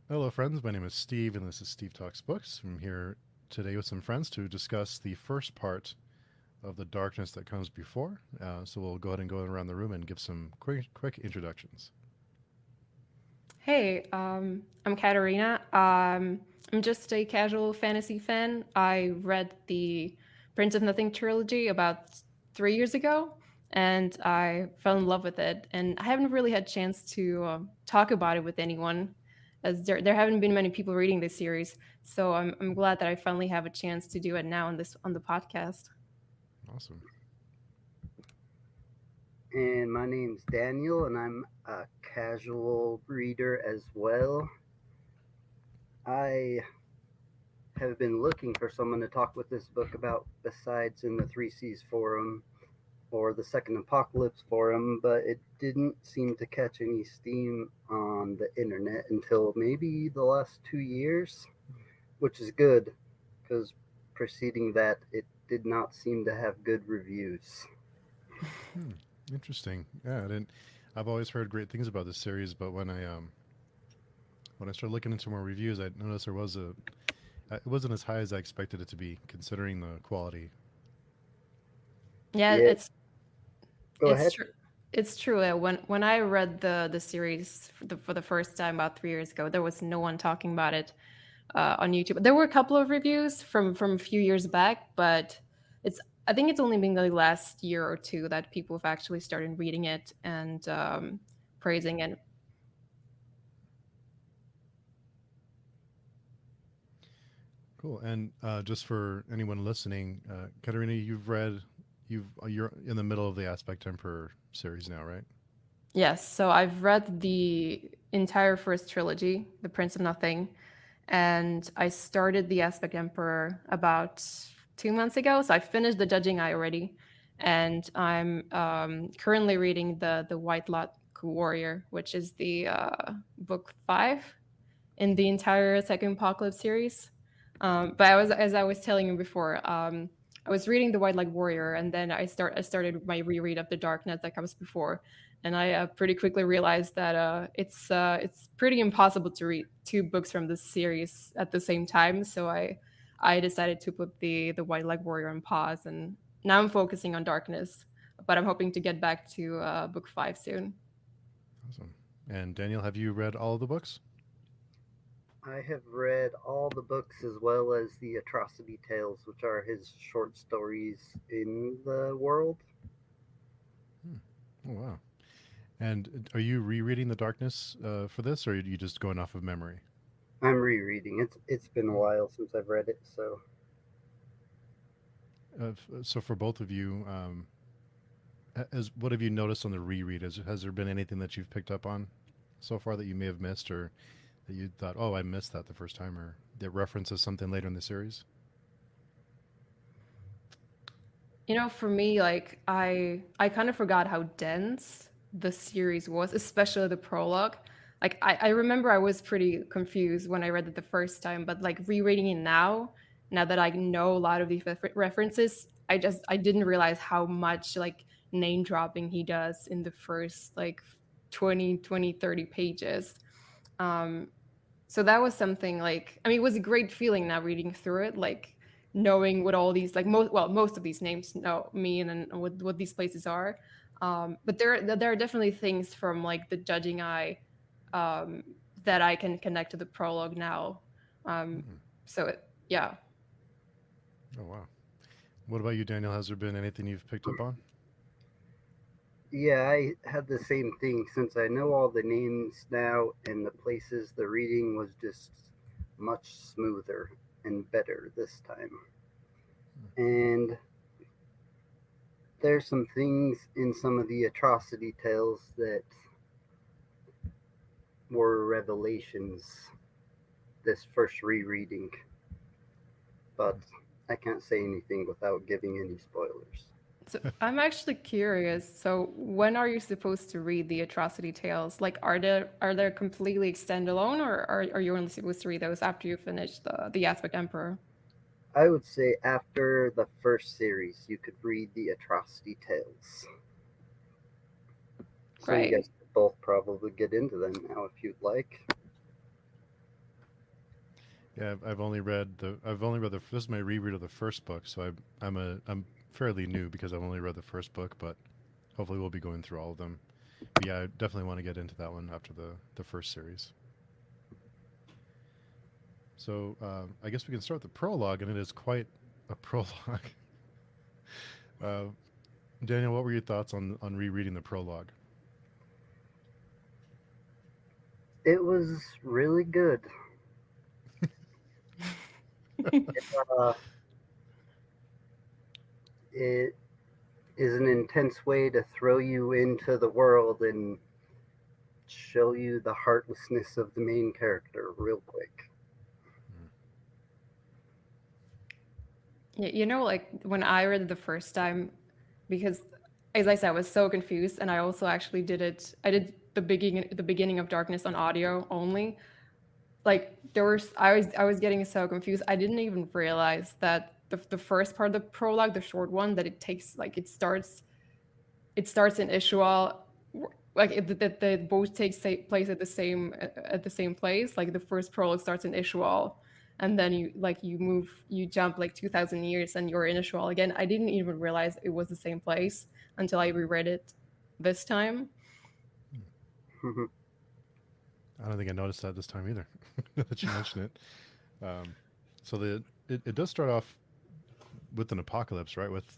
Hello, friends. My name is Steve, and this is Steve Talks Books. I'm here today with some friends to discuss the first part of The Darkness That Comes Before. So we'll go ahead and go around the room and give some quick introductions. Hey, I'm Katerina. I'm just a casual fantasy fan. I read the Prince of Nothing trilogy about 3 years ago, and I fell in love with it. And I haven't really had a chance to talk about it with anyone, as there haven't been many people reading this series. So I'm glad that I finally have a chance to do it now on the podcast. Awesome. And my name's Daniel, and I'm a casual reader as well. I have been looking for someone to talk with this book about besides in the Three Seas forum or the Second Apocalypse forum, but it didn't seem to catch any steam on the internet until maybe the last 2 years, which is good because preceding that, it did not seem to have good reviews. Hmm. Interesting. Yeah, I didn't. I've always heard great things about this series, but when I started looking into more reviews, I noticed there was a it wasn't as high as I expected it to be, considering the quality. Yeah, Yeah, go it's ahead. true. It's true. When I read the series for the first time about 3 years ago, there was no one talking about it on YouTube. There were a couple of reviews from a few years back, but it's I think it's only been the last year or two that people have actually started reading it and praising it. Cool. And just for anyone listening, Katerina, you're in the middle of the Aspect Emperor series now, right? Yes, so I've read the entire first trilogy, The Prince of Nothing, and I started The Aspect Emperor about 2 months ago. So I finished The Judging Eye already, and I'm currently reading the White Lot Warrior, which is the book 5 in the entire Second Apocalypse series. But as I was telling you before, I was reading the White Light Warrior, and then I started my reread of the Darkness that comes before, and I pretty quickly realized that it's pretty impossible to read two books from this series at the same time. So I decided to put the White Light Warrior on pause, and now I'm focusing on Darkness. But I'm hoping to get back to book 5 soon. Awesome. And Daniel, have you read all of the books? I have read all the books as well as the Atrocity Tales, which are his short stories in the world. Hmm. Oh wow! And are you rereading The Darkness for this, or are you just going off of memory? I'm rereading. It's been a Hmm. while since I've read it, so So for both of you, as what have you noticed on the reread? Has there been anything that you've picked up on so far that you may have missed, or that you thought, oh, I missed that the first time, or that references something later in the series? You know, for me, like I kind of forgot how dense the series was, especially the prologue. Like I remember I was pretty confused when I read it the first time, but like rereading it now that I know a lot of these references, I didn't realize how much like name dropping he does in the first like 30 pages. Um, so that was something like I mean it was a great feeling now reading through it, like knowing what all these like most of these names know mean and what these places are. But there are definitely things from like the Judging Eye um, that I can connect to the prologue now. um, Mm. yeah. Oh wow! What about you, Daniel? Has there been anything you've picked up on? yeah, I had the same thing since I know all the names now and the places. The reading was just much smoother and better this time. And there's some things in some of the Atrocity Tales that were revelations this first rereading, but I can't say anything without giving any spoilers. So I'm actually curious. So when are you supposed to read the Atrocity Tales? Like, are they completely standalone, or are you only supposed to read those after you finish the Aspect Emperor? I would say after the first series, you could read the Atrocity Tales. So you Right. guys could both probably get into them now if you'd like. Yeah, I've only read the this is my reread of the first book, so I'm fairly new because I've only read the first book, but hopefully we'll be going through all of them. But yeah, I definitely want to get into that one after the first series. So I guess we can start with the prologue, and it is quite a prologue. uh, Daniel, what were your thoughts on rereading the prologue? It was really good. Uh, it is an intense way to throw you into the world and show you the heartlessness of the main character real quick. You know, like when I read it the first time, because as I said, I was so confused, and I also actually did it. I did the beginning of Darkness on audio only. Like I was getting so confused. I didn't even realize that the first part of the prologue, the short one, that it takes like it starts in Ishwal, like that they both take place at the same place. Like the first prologue starts in Ishwal, and then you jump like 2,000 years, and you're in Ishwal again. I didn't even realize it was the same place until I reread it this time. I don't think I noticed that this time either. Now that you mention it, um, so it does start off with an apocalypse, right? With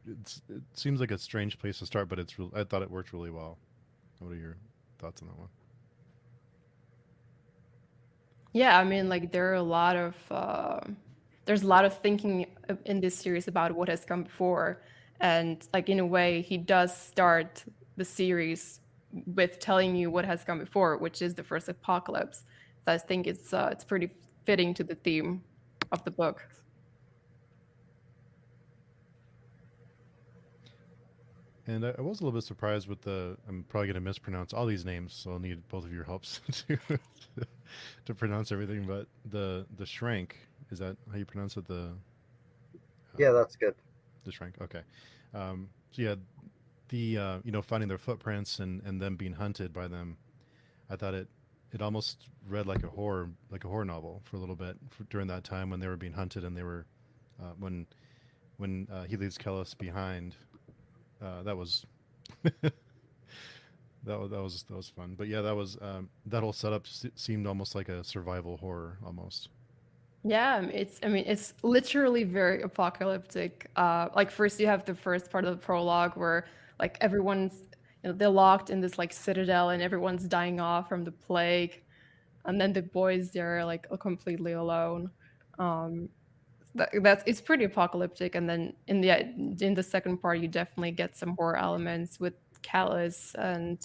it seems like a strange place to start, but I thought it worked really well. What are your thoughts on that one? Yeah, I mean, like there's a lot of thinking in this series about what has come before, and like in a way, he does start the series with telling you what has come before, which is the first apocalypse. So I think it's pretty fitting to the theme of the book. And I was a little bit surprised with the. I'm probably going to mispronounce all these names, so I'll need both of your helps to pronounce everything. But the Shrank, is that how you pronounce it? Yeah, Um, that's good. the Shrank. Okay. So yeah, the finding their footprints and them being hunted by them. I thought it almost read like a horror novel for a little bit during that time when they were being hunted and they were when he leaves Kellis behind. That was that was fun. But yeah, that whole setup seemed almost like a survival horror almost. Yeah, it's literally very apocalyptic. Like first you have the first part of the prologue where like they're locked in this like citadel and everyone's dying off from the plague, and then the boys they're like completely alone. Um, that's it's pretty apocalyptic, and then in the second part you definitely get some horror elements with Callus and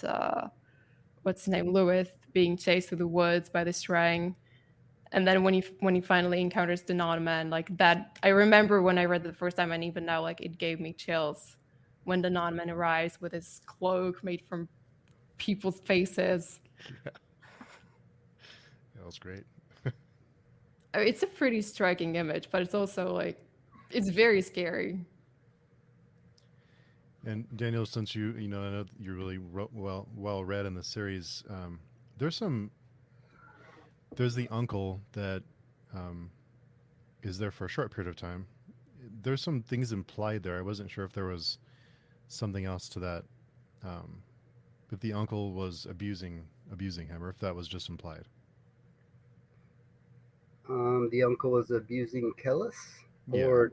what's his name, Lewis, being chased through the woods by the Shrang. And then when he finally encounters the non-man, like that, I remember when I read it the first time, and even now, like it gave me chills when the non-man arrives with his cloak made from people's faces. Yeah, that was great. I mean, it's a pretty striking image, but it's also like it's very scary. And Daniel, since I know you're really well read in the series. There's some there's the uncle that um, is there for a short period of time. There's some things implied there. I wasn't sure if there was something else to that. Um, if the uncle was abusing him, or if that was just implied. The uncle was abusing Kellis, Yeah. or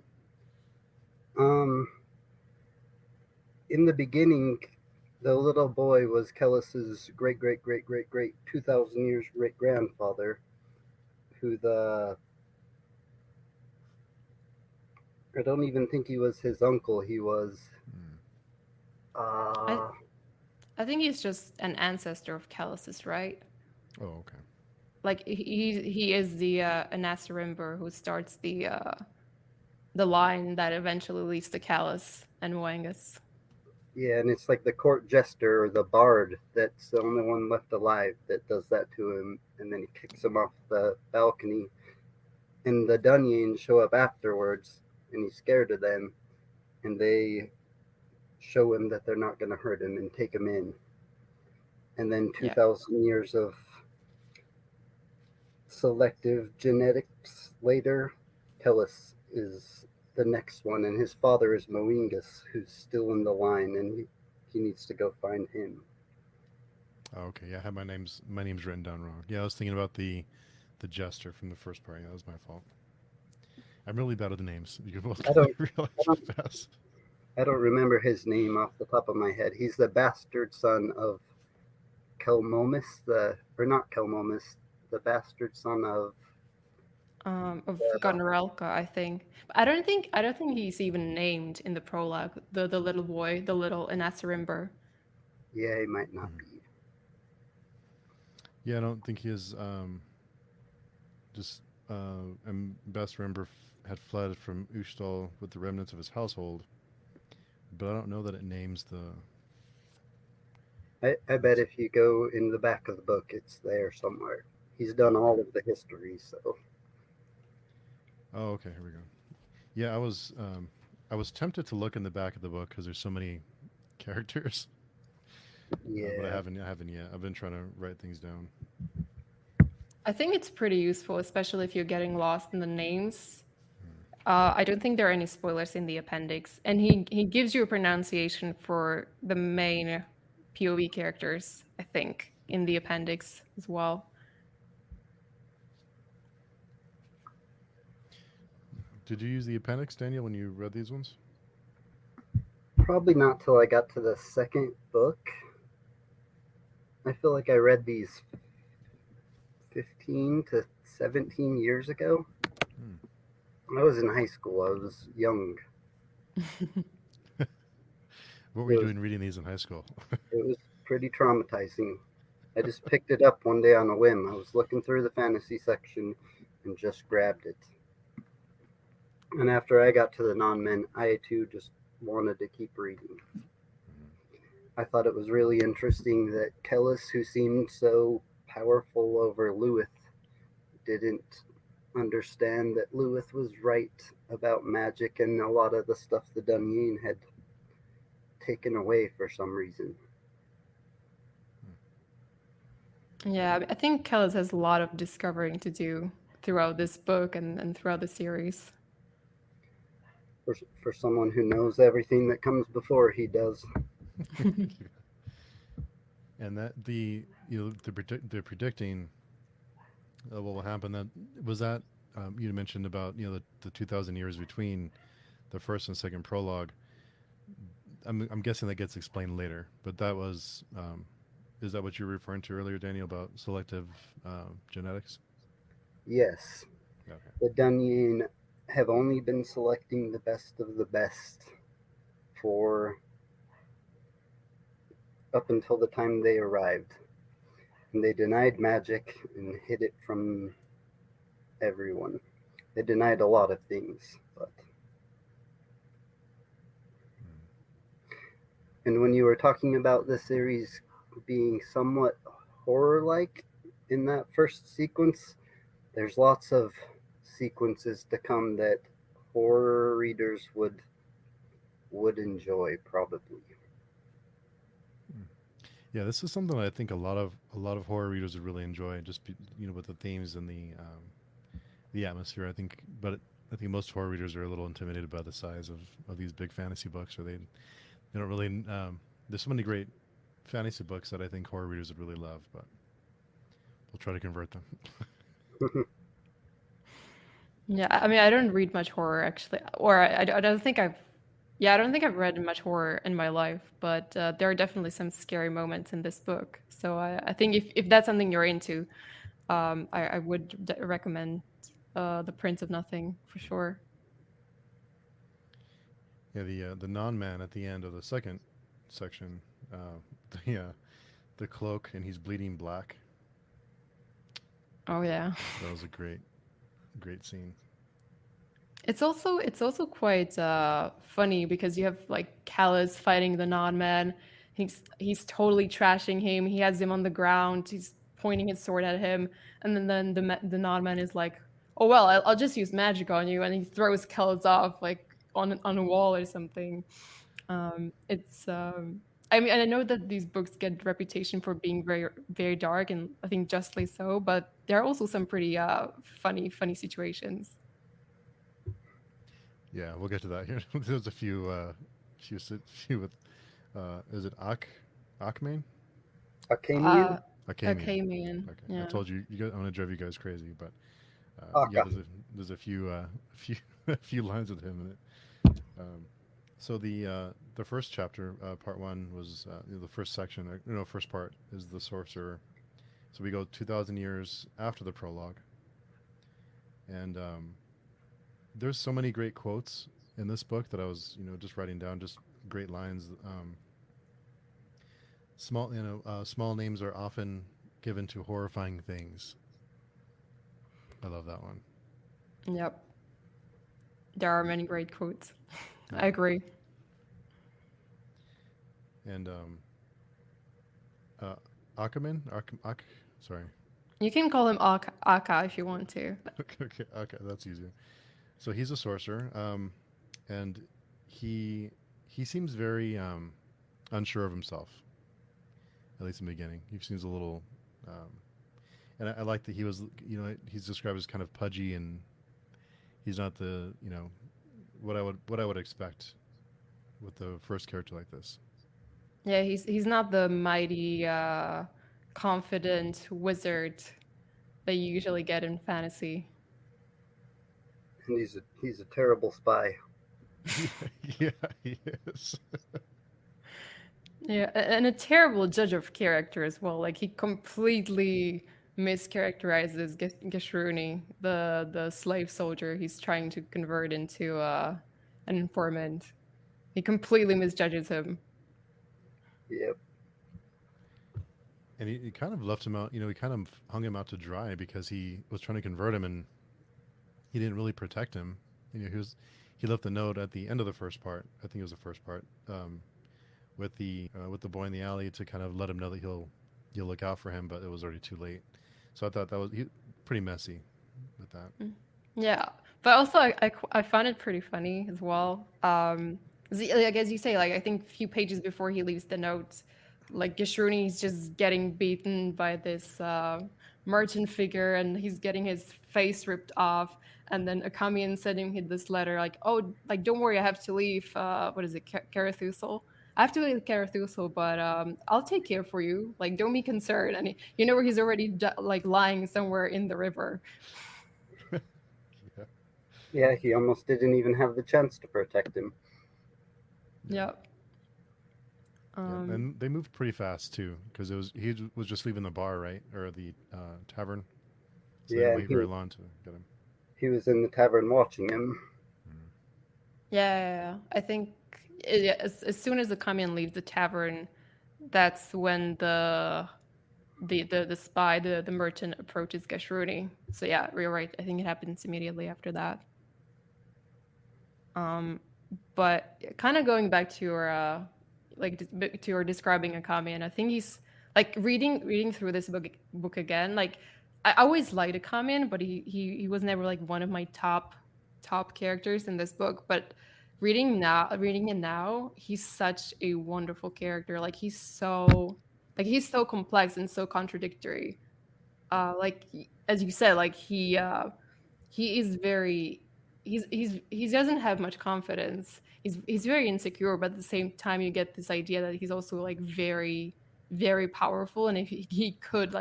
um, in the beginning, the little boy was Kellis's great great great great great 2,000 years great grandfather, who the I don't even think he was his uncle. He was Mm. I uh I think he's just an ancestor of Callus's, right? Oh, okay. Like he is the Anasarimber who starts the line that eventually leads to Callus and Wangus. yeah, and it's like the court jester or the bard that's the only one left alive that does that to him, and then he kicks him off the balcony, and the Dunyanes show up afterwards, and he's scared of them, and they show him that they're not going to hurt him and take him in, and then Yeah. 2,000 years of selective genetics later. Tellus is the next one, and his father is Moingus, who's still in the line, and he needs to go find him. Oh, okay, yeah, I had my name's written down wrong. Yeah, I was thinking about the jester from the first part. Yeah, that was my fault. I'm really bad at the names. You can both I don't, I realize don't, fast. I don't remember his name off the top of my head. He's the bastard son of Kelmomus, or not Kelmomus, the bastard son of Of the, Gunrelka, I think. But I don't think he's even named in the prologue. The little boy, the little Inasarimber. yeah, he might not Mhm. be. Yeah, I don't think he is. Just and best remember had fled from Uxtal with the remnants of his household, but I don't know that it names the. I bet Let's, if you go in the back of the book, it's there somewhere. He's done all of the history, so oh, okay, here we go. Yeah, I was tempted to look in the back of the book because there's so many characters, but yeah. I haven't yet. I've been trying to write things down. I think it's pretty useful, especially if you're getting lost in the names. I don't think there are any spoilers in the appendix, and he gives you a pronunciation for the main POV characters, I think, in the appendix as well. Did you use the appendix, Daniel, when you read these ones? Probably not till I got to the second book. I feel like I read these 15 to 17 years ago. Hmm. I was in high school. I was young. What were It you was doing reading these in high school? it was pretty traumatizing. I just picked it up one day on a whim. I was looking through the fantasy section and just grabbed it. And after I got to the non-men, I too just wanted to keep reading. I thought it was really interesting that Kellis, who seemed so powerful over Lewith, didn't understand that Lewith was right about magic and a lot of the stuff the Dunyin had taken away for some reason. Yeah, I think Kellis has a lot of discovering to do throughout this book and throughout the series. For someone who knows everything that comes before, he does. And that they're predicting what will happen. That was that you mentioned about the 2,000 years between the first and second prologue. I'm guessing that gets explained later, but that was is that what you were referring to earlier, Daniel, about selective genetics? Yes, Okay. the Dunyin have only been selecting the best of the best for up until the time they arrived. And they denied magic and hid it from everyone. They denied a lot of things, but and when you were talking about the series being somewhat horror like in that first sequence, there's lots of sequences to come that horror readers would enjoy probably. Yeah, this is something I think a lot of horror readers would really enjoy, just with the themes and the atmosphere. I think, but I think most horror readers are a little intimidated by the size of these big fantasy books, or they don't really. There's so many great fantasy books that I think horror readers would really love, but we'll try to convert them. Yeah, I mean, I don't read much horror actually, or I don't think I've, yeah, I don't think I've read much horror in my life, but there are definitely some scary moments in this book. So I think if that's something you're into, I would recommend The Prince of Nothing for sure. Yeah, the non-man at the end of the second section, uh, the uh, the cloak, and he's bleeding black. Oh yeah. That was a great scene. It's also quite funny because you have like Callus fighting the non-man. He's totally trashing him. He has him on the ground. He's pointing his sword at him, and then the non-man is like, "Oh well, I'll just use magic on you," and he throws Callus off like on a wall or something. It's I mean, I know that these books get reputation for being very, very dark, and I think justly so. But there are also some pretty funny situations. Yeah, we'll get to that here. There's a few with, is it Akmain? Akamian? Akamian. Okay, man. Okay, I Yeah. told you, I'm gonna drive you guys crazy, but yeah, Aka. there's a few a few a few lines with him in it. So the first chapter, part one, was the first section. First part is the sorcerer. So we go 2,000 years after the prologue, and there's so many great quotes in this book that I was just writing down, just great lines. Small names are often given to horrifying things. I love that one. Yep. There are many great quotes. Yeah. I agree. And Akaman, sorry. You can call him Aka if you want to. Okay, that's easier. So he's a sorcerer, and he he seems very unsure of himself, at least in the beginning. He seems a little, um, and I like that he was, he's described as kind of pudgy, and he's not the, what I would expect with the first character like this. Yeah, he's not the mighty, confident wizard that you usually get in fantasy. And he's a terrible spy. Yeah, he is. Yeah, and a terrible judge of character as well. Like he completely mischaracterizes Geshruni, the slave soldier he's trying to convert into an informant. He completely misjudges him. Yep. And he kind of left him out. He kind of hung him out to dry because he was trying to convert him, and he didn't really protect him. He left the note at the end of the first part. I think it was the first part, with the boy in the alley to kind of let him know that he'll look out for him, but it was already too late. So I thought that was pretty messy with that. Yeah, but also I found it pretty funny as well. Like as you say, like I think a few pages before he leaves the note, like Geshruni's just getting beaten by this merchant figure, and he's getting his face ripped off. And then Akamian sending him this letter, like, "Oh, like don't worry, I have to leave. What is it, Carathusil? I have to leave Carathusil, but I'll take care for you. Like, don't be concerned." And where he's already like lying somewhere in the river. Yeah. Yeah, he almost didn't even have the chance to protect him. Yeah. Yep. Yeah, and they moved pretty fast too, because he was just leaving the bar, right, or the tavern. So they Yeah, didn't and wait very long to get him. he was in the tavern watching him. Mm. Yeah. I think yeah, as soon as the Kamian leaves the tavern, that's when the spy, the merchant approaches Gashruni. So yeah, you're right. I think it happens immediately after that. But kind of going back to your to your describing Akami, I think he's like reading through this book again. Like I always liked Akami, but he was never like one of my top characters in this book. But reading it now, he's such a wonderful character. Like he's so complex and so contradictory. As you said, like he is very he doesn't have much confidence. He's very insecure, but at the same time you get this idea that he's also like very very powerful, and if he could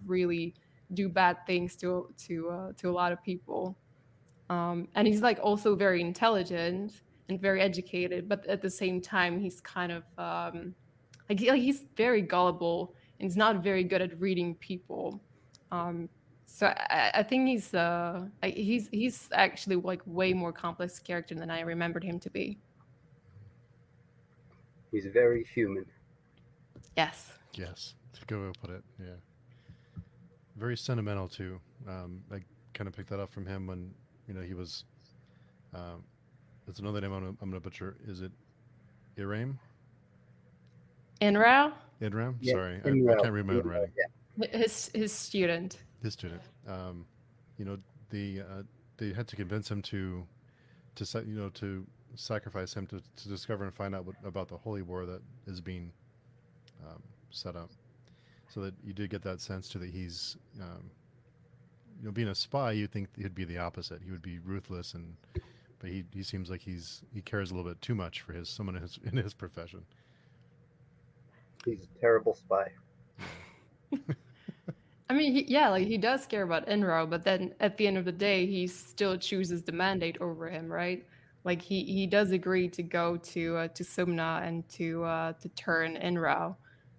really do bad things to a lot of people. And he's like also very intelligent and very educated, but at the same time he's kind of he's very gullible and he's not very good at reading people. Um, so I think he's actually like way more complex character than I remembered him to be. He's very human. Yes. Yes, to go put it. Yeah, very sentimental too. I kind of picked that up from him when he was. Um, That's another name I'm gonna butcher. Is it Iram? Inrao, Idram? Yeah, Sorry, I Imrel. can't read my own writing. his student. His student. You know, they had to convince him to sacrifice him to discover and find out about the holy war that is being set up, so that you did get that sense too that he's, being a spy. You'd think he'd be the opposite. He would be ruthless, but he seems like he cares a little bit too much for someone in his profession. He's a terrible spy. I mean, yeah, like he does care about Enro, but then at the end of the day, he still chooses the mandate over him, right? Like he does agree to go to Sumna and to turn Enro.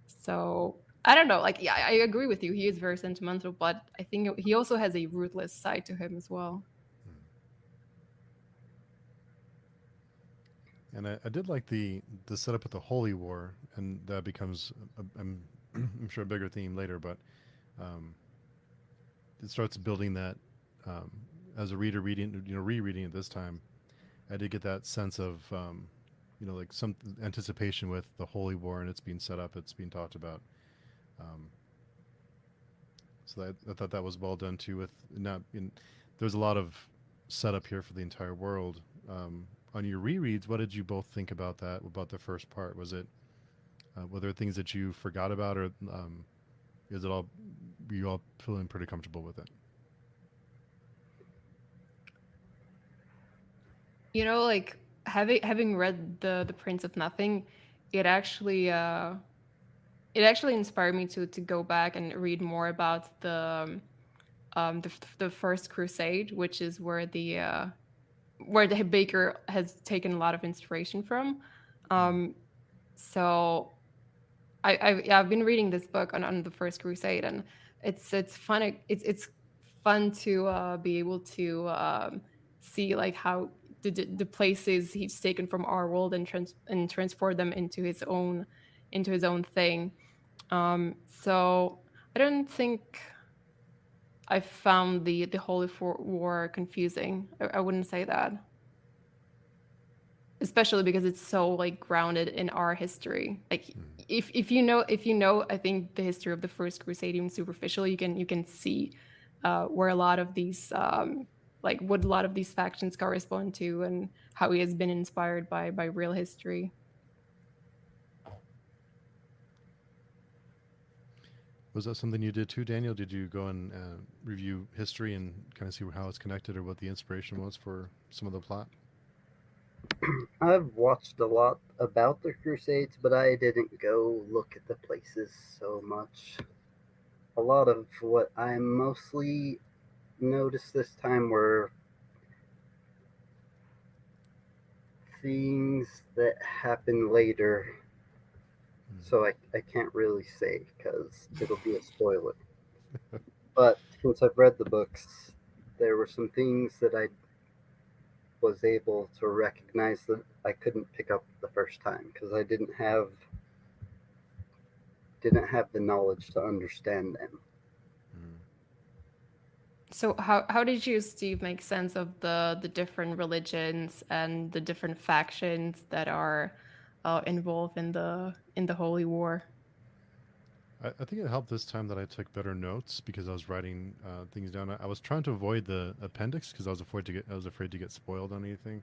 So I don't know. Like, yeah, I agree with you. He is very sentimental, but I think he also has a ruthless side to him as well. And I did like the setup with the Holy War, and that becomes, I'm sure, a bigger theme later. But um, it starts building that, um, as a reader reading, rereading it this time. I did get that sense of, like some anticipation with the Holy War, and it's being set up, it's being talked about. Um, so I thought that was well done too. With not, there's a lot of setup here for the entire world. On your rereads, what did you both think about that? About the first part, was it were there things that you forgot about, or is it all? Were you all feeling pretty comfortable with it? Like having read the Prince of Nothing, it actually inspired me to go back and read more about the First Crusade, which is where the Baker has taken a lot of inspiration from. So I've been reading this book on the First Crusade, and it's fun. It's fun to be able to see like how the places he's taken from our world and transform them into his own thing. So I don't think I found the Holy War confusing. I wouldn't say that, especially because it's so like grounded in our history. Like if you know, I think the history of the First Crusade, even superficially, you can see where a lot of these like what a lot of these factions correspond to, and how he has been inspired by real history. Was that something you did too, Daniel? Did you go and review history and kind of see how it's connected, or what the inspiration was for some of the plot? I've watched a lot about the Crusades, but I didn't go look at the places so much. A lot of what I mostly noticed this time were things that happened later, so I can't really say because it'll be a spoiler. But since I've read the books, there were some things that I was able to recognize that I couldn't pick up the first time because I didn't have the knowledge to understand them. So how did you, Steve, make sense of the different religions and the different factions that are involved in the Holy War? I think it helped this time that I took better notes because I was writing things down. I was trying to avoid the appendix because I was afraid to get spoiled on anything.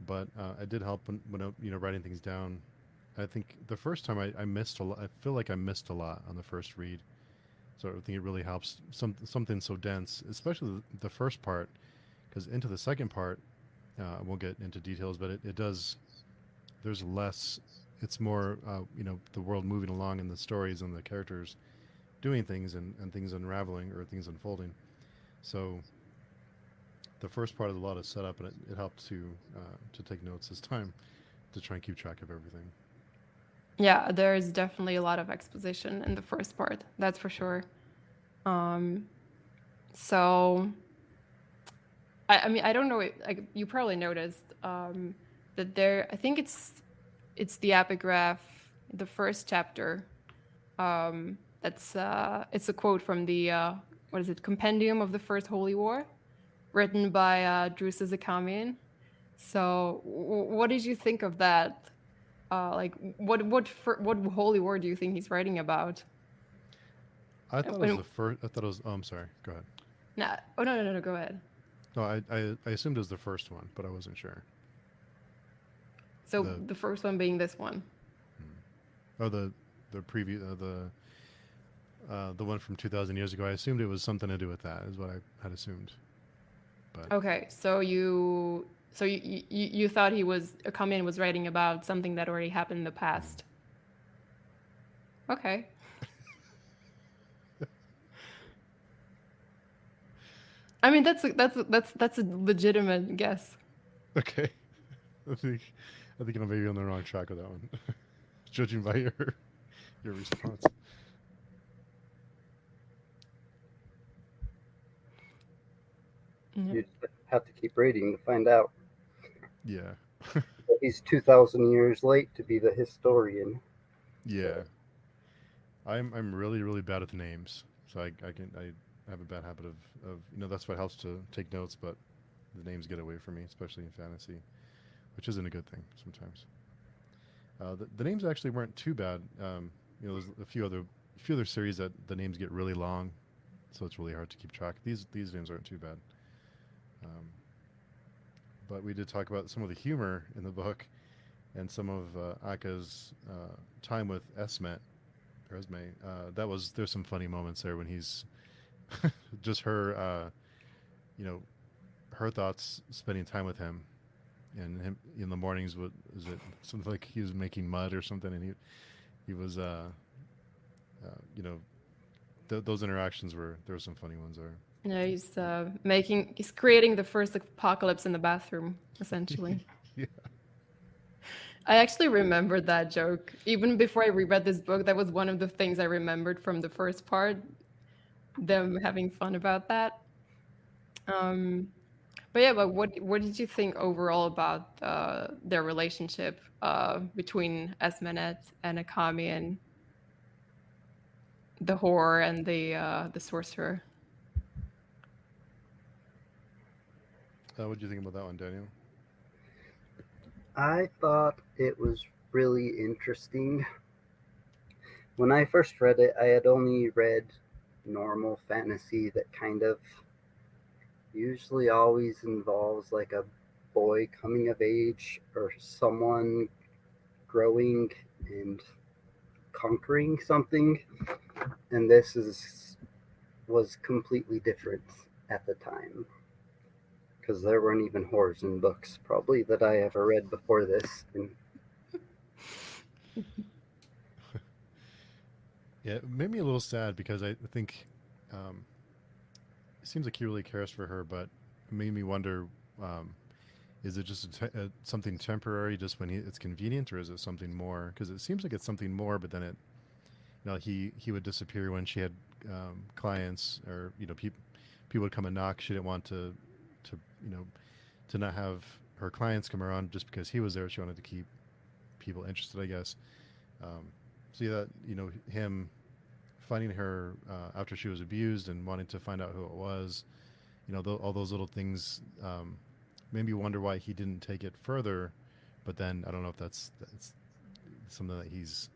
But it did help when writing things down. I think the first time I missed a lot. I feel like I missed a lot on the first read, so I think it really helps something so dense, especially the first part, because into the second part, I won't get into details, but it does. There's less. It's more, the world moving along and the stories and the characters doing things and things unraveling or things unfolding. So the first part is a lot of setup, and it helped to take notes this time to try and keep track of everything. Yeah, there's definitely a lot of exposition in the first part. That's for sure. So I mean, I don't know. Like you probably noticed that there. I think it's the epigraph, the first chapter. It's a quote from the what is it? Compendium of the First Holy War, written by Drusus Acamian. So, what did you think of that? Like, what holy war do you think he's writing about? I thought it was the first. I thought it was. Oh, I'm sorry. Go ahead. Nah. Oh no. Go ahead. No, I assumed it was the first one, but I wasn't sure. So the first one being this one. Oh, the previous the one from 2,000 years ago. I assumed it was something to do with that. Is what I had assumed. But Okay, so you thought he was Kamian was writing about something that already happened in the past. Okay. I mean that's a legitimate guess. okay, I think I'm maybe on the wrong track with that one, judging by your response. Yeah. You just have to keep reading to find out. Yeah, But he's 2,000 years late to be the historian. yeah. I'm really bad at the names, so I have a bad habit of that's what helps to take notes, but the names get away from me, especially in fantasy, which isn't a good thing sometimes. The names actually weren't too bad. There's a few other series that the names get really long, so it's really hard to keep track. These names aren't too bad. Um, but we did talk about some of the humor in the book and some of Aka's time with Esme. There's some funny moments there when he's just her, her thoughts spending time with him, and him in the mornings. What is it? Something like he was making mud or something, and he was, you know, those interactions there were some funny ones there. Yeah, he's creating the first apocalypse in the bathroom, essentially. Yeah. I actually remembered that joke. Even before I reread this book, that was one of the things I remembered from the first part, them having fun about that. Um, but what did you think overall about their relationship between Esmenet and Akami and the whore and the sorcerer? What do you think about that one, Daniel? I thought it was really interesting. When I first read it, I had only read normal fantasy that kind of usually always involves like a boy coming of age or someone growing and conquering something, and was completely different at the time because there weren't even whores in books probably that I ever read before this. And Yeah, it made me a little sad because I think um, it seems like he really cares for her, but it made me wonder: is it just something temporary, just when it's convenient, or is it something more? Because it seems like it's something more, but then he would disappear when she had clients, or people would come and knock. She didn't want to you know to not have her clients come around just because he was there. She wanted to keep people interested, I guess. So yeah, him finding her after she was abused and wanting to find out who it was, all those little things made me wonder why he didn't take it further. But then I don't know if that's something that he's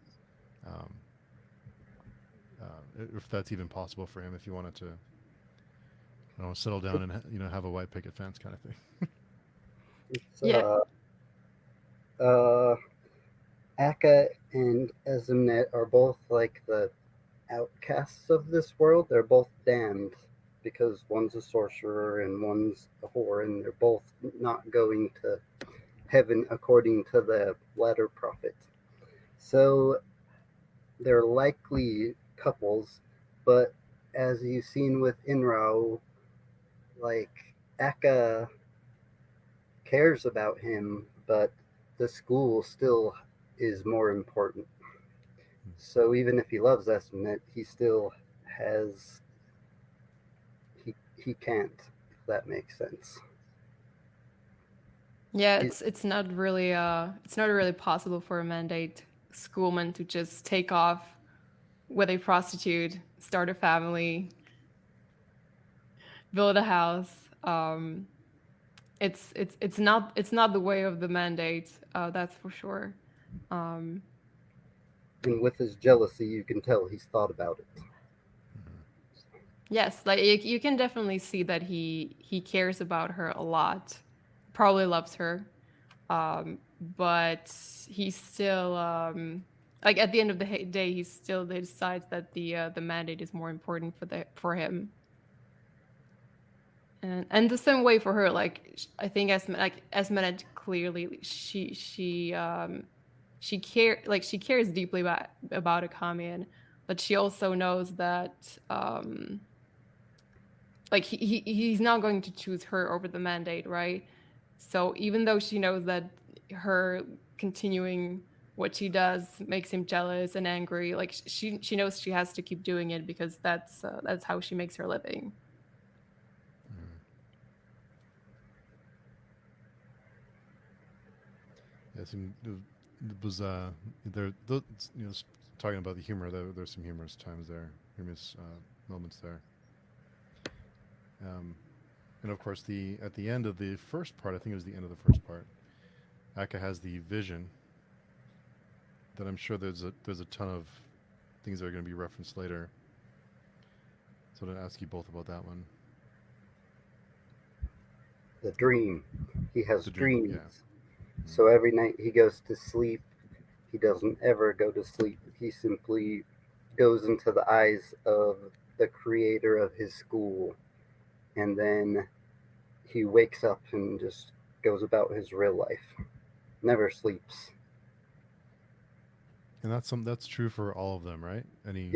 um, if that's even possible for him if he wanted to settle down and have a white picket fence kind of thing. it's Yeah, uh, Akka and Ezimnet are both like the outcasts of this world. They're both damned because one's a sorcerer and one's a whore, and they're both not going to heaven according to the latter prophet. So they're likely couples, but as you've seen with Inrao, like Akka cares about him, but the school still is more important. So even if he loves Esmond, he still has he can't, if that makes sense. yeah, He's, it's not really possible for a mandate schoolman to just take off with a prostitute, start a family, build a house. It's not the way of the mandate. That's for sure. Um, and with his jealousy, you can tell he's thought about it. yes, like you can definitely see that he cares about her a lot. Probably loves her, but he still like at the end of the day, he still decides that the mandate is more important for him. And the same way for her, like I think Esmeralda clearly she cares deeply about Akamian, but she also knows that like he's not going to choose her over the mandate, right? So even though she knows that her continuing what she does makes him jealous and angry, like she knows she has to keep doing it because that's how she makes her living. Yes, and it was there. You know, talking about the humor, there's some humorous times there, humorous moments there. And of course, at the end of the first part, I think it was the end of the first part, Akka has the vision. That I'm sure there's a ton of things that are going to be referenced later. So I'm going to ask you both about that one. The dream. He has The dream, dreams. yeah. So every night he goes to sleep. He doesn't ever go to sleep. He simply goes into the eyes of the creator of his school. And then he wakes up and just goes about his real life. Never sleeps. And that's true for all of them, right? Any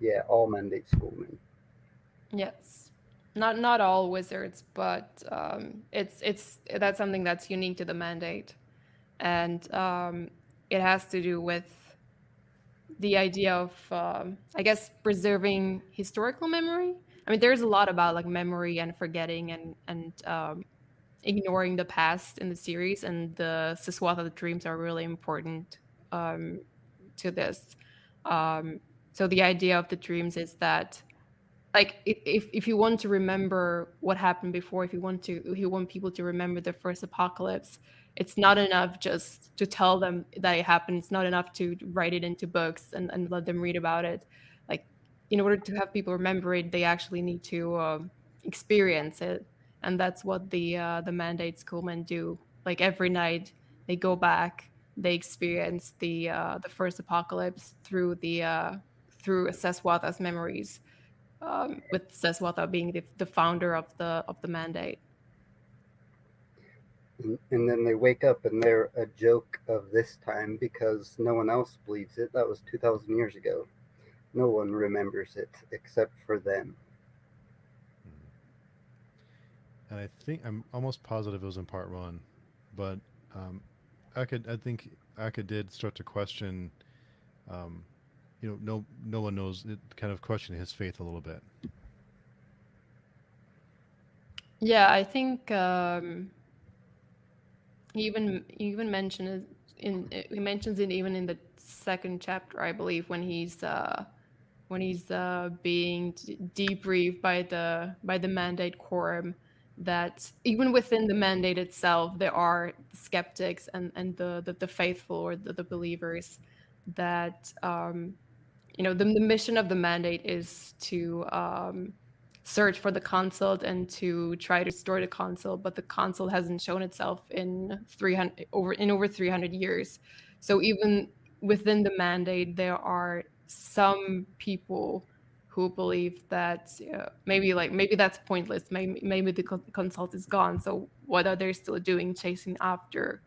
Yeah, all mandate schoolmen. Yes, not all wizards, but it's that's something that's unique to the mandate, and it has to do with the idea of I guess preserving historical memory. I mean, there's a lot about like memory and forgetting and ignoring the past in the series, and the Siswatha dreams are really important to this. Um, so the idea of the dreams is that like if you want to remember what happened before, if you want people to remember the first apocalypse, it's not enough just to tell them that it happened. It's not enough to write it into books and let them read about it. Like in order to have people remember it, they actually need to experience it, and that's what the mandate schoolmen do. Like every night they go back, they experience the first apocalypse through Seswatha's memories, with Seswatha being the founder of the mandate. And then they wake up and they're a joke of this time because no one else believes it. That was 2,000 years ago. No one remembers it except for them. and I think I'm almost positive it was in part one, but I think Akka did start to question, um, no one knows it, kind of questioning his faith a little bit. Yeah, I think he even mentioned it he mentions it even in the second chapter, I believe, when he's being debriefed by the mandate quorum, that even within the mandate itself there are skeptics and the faithful, or the believers, that the mission of the mandate is to search for the consult and to try to restore the consult, but the consult hasn't shown itself in over 300 years. So even within the mandate there are some people who believe that maybe that's pointless, maybe the consult is gone, so what are they still doing chasing after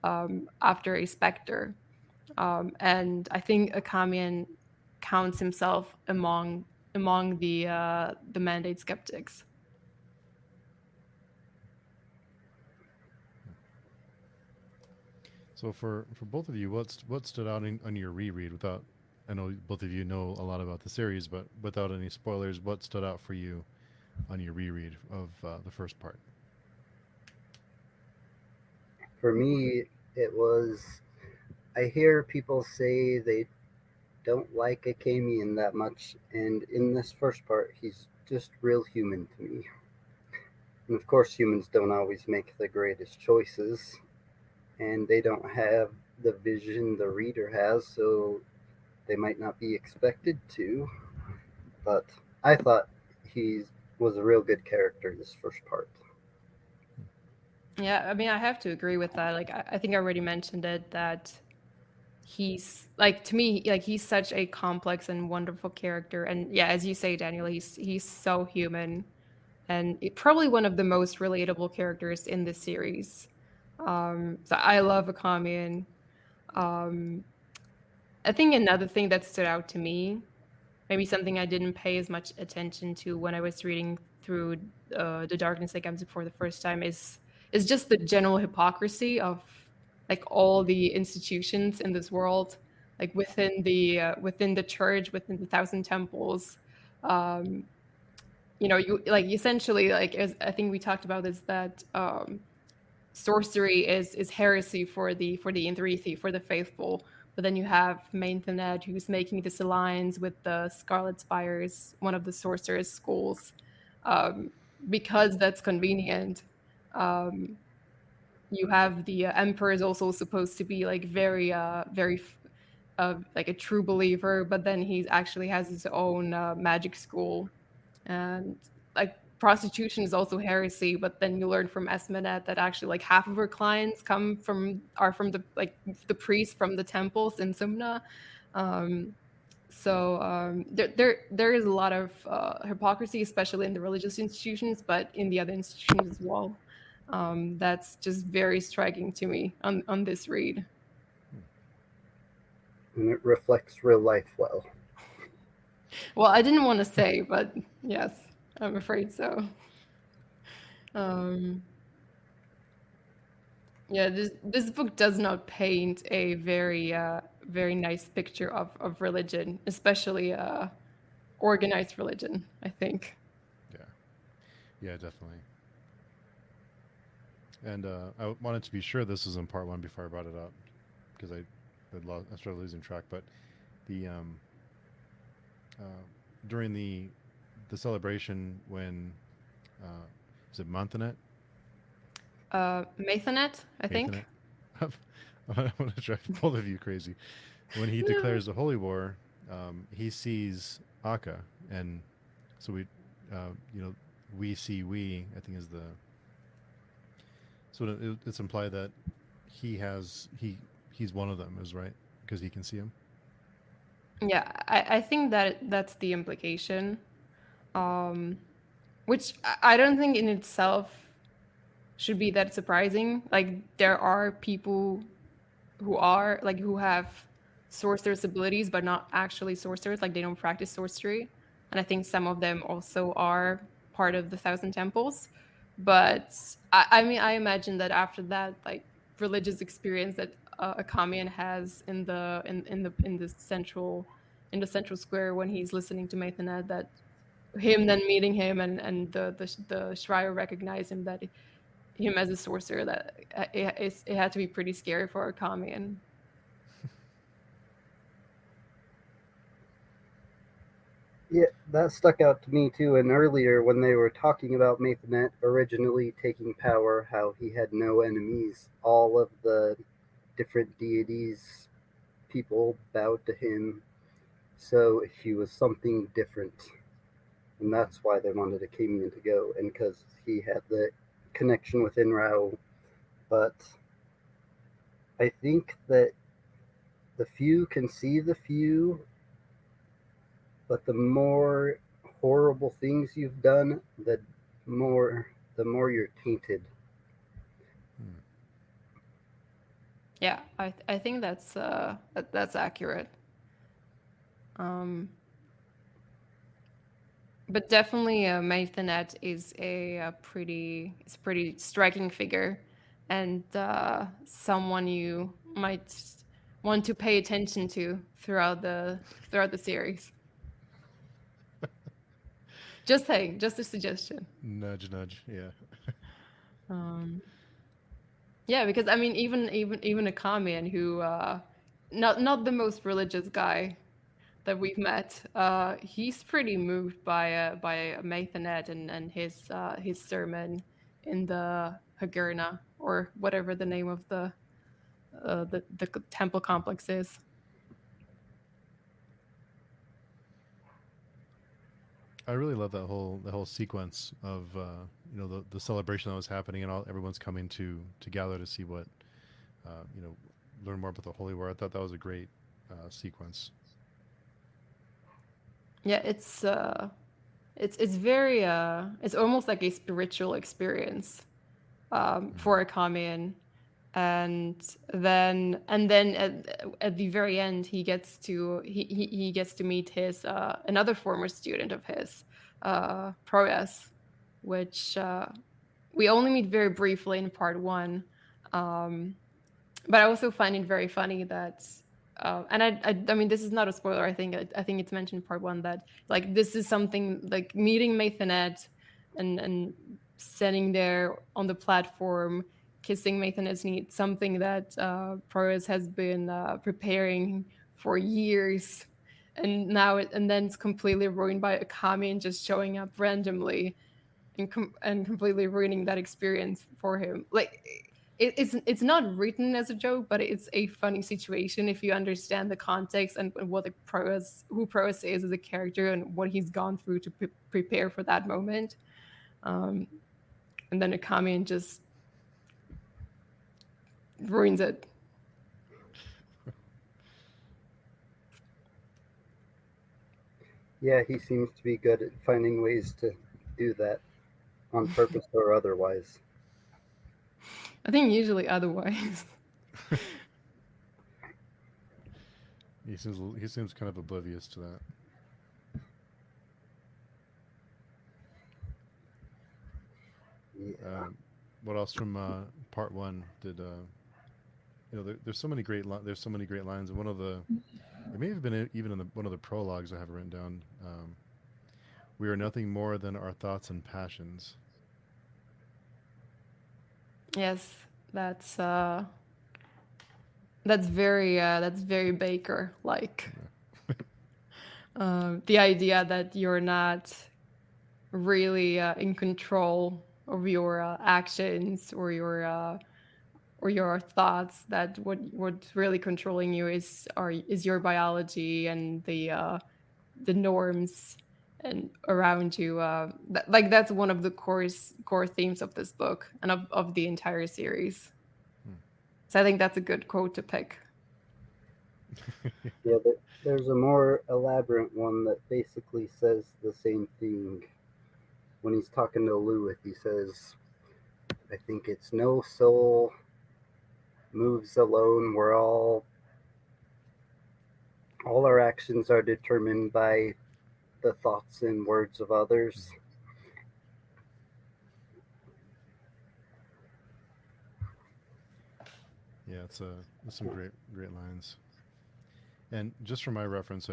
a specter? And I think Akamian counts himself among the mandate skeptics. So for both of you, what stood out on your reread? Without, I know both of you know a lot about the series, but without any spoilers, what stood out for you on your reread of the first part? For me, it was. I hear people say they don't like Akamian that much, and in this first part, he's just real human to me. And of course, humans don't always make the greatest choices, and they don't have the vision the reader has, so they might not be expected to. But I thought he was a real good character this first part. Yeah, I mean, I have to agree with that. Like, I think I already mentioned it, that he's like, to me, like he's such a complex and wonderful character. And yeah, as you say, Daniel, he's so human, and probably one of the most relatable characters in this series. So I love Akami, and um, I think another thing that stood out to me, maybe something I didn't pay as much attention to when I was reading through the Darkness That Comes for the first time, is just the general hypocrisy of like all the institutions in this world, like within the church, within the Thousand Temples. Um, you like essentially, like, as I think we talked about, is that sorcery is heresy for the Inthrithi, for the faithful. But then you have Maintened, who's making this alliance with the Scarlet Spires, one of the sorcerer's schools, um, because that's convenient. Um, you have the Emperor is also supposed to be like very like a true believer, but then he actually has his own magic school, and like prostitution is also heresy. But then you learn from Esmenet that actually like half of her clients are from the like the priests from the temples in Sumna. um there is a lot of hypocrisy, especially in the religious institutions, but in the other institutions as well. That's just very striking to me on this read. And it reflects real life well. Well, I didn't want to say, but yes, I'm afraid so. um Yeah, this book does not paint a very nice picture of religion, especially organized religion, I think. Yeah, yeah, definitely. And I wanted to be sure this was in part one before I brought it up because I started losing track. But the uh, during the celebration when uh, is it Montanet? Mathanet, I think. Mathanet? I want to drive both of you crazy. When he No. declares the holy war, he sees Akka, and so you know, we see we. I think is the so it's implied that he's one of them, is right because he can see him. Yeah, I think that that's the implication. Um, which I don't think in itself should be that surprising. Like there are people who have sorcerer's abilities but not actually sorcerers, like they don't practice sorcery. And I think some of them also are part of the Thousand Temples. But I mean, I imagine that after that like religious experience that Akamian has in the central square when he's listening to Mathanet, that him then meeting him and the Shrier recognize him, that him as a sorcerer, that it had to be pretty scary for Akamian. Yeah, that stuck out to me too. And earlier, when they were talking about Mathanet originally taking power, how he had no enemies, all of the different deities, people bowed to him. So he was something different. And that's why they wanted a Kamian to go, and because he had the connection with Inrao. But I think that the few can see the few, but the more horrible things you've done, more the more you're tainted. Hmm. Yeah, I think that's accurate. Um, but definitely, Maithanet is a pretty striking figure, and someone you might want to pay attention to throughout the series. Just saying, just a suggestion. Nudge, nudge. Yeah. Um, yeah, because I mean, even a Kamian who not the most religious guy that we've met, he's pretty moved by Mathanet and his sermon in the Hagurna, or whatever the name of the temple complex is. I really love that whole sequence of the celebration that was happening and all everyone's coming to gather to see what you know learn more about the Holy War. I thought that was a great sequence. Yeah, it's very it's almost like a spiritual experience Mm. for a Kamian. And then at the very end he gets to meet his another former student of his, Proyas, which we only meet very briefly in part one. um, but I also find it very funny that and I mean, this is not a spoiler. I think it's mentioned in part one that like this is something like meeting Mathanet and standing there on the platform kissing Mathanet's knee, something that Proyas has been preparing for years, and and then it's completely ruined by a Kamian just showing up randomly and completely ruining that experience for him. Like it's not written as a joke, but it's a funny situation if you understand the context and what the Proas who Proas is as a character and what he's gone through to prepare for that moment. Um, and then Akami just ruins it. Yeah, he seems to be good at finding ways to do that on purpose or otherwise. I think usually otherwise. He seems kind of oblivious to that. Yeah. Um, what else from part one did there's so many there's so many great lines, and one of the it may have been even in one of the prologues I have written down. We are nothing more than our thoughts and passions. Yes, that's very Baker like. Yeah. The idea that you're not really in control of your actions or your thoughts, that what's really controlling you is your biology and the norms and around you. Like that's one of the core themes of this book and of the entire series. Hmm. So I think that's a good quote to pick. Yeah, there's a more elaborate one that basically says the same thing. When he's talking to Lewis, he says, I think it's no soul moves alone. All our actions are determined by the thoughts and words of others. Yeah, it's some great lines. And just for my reference,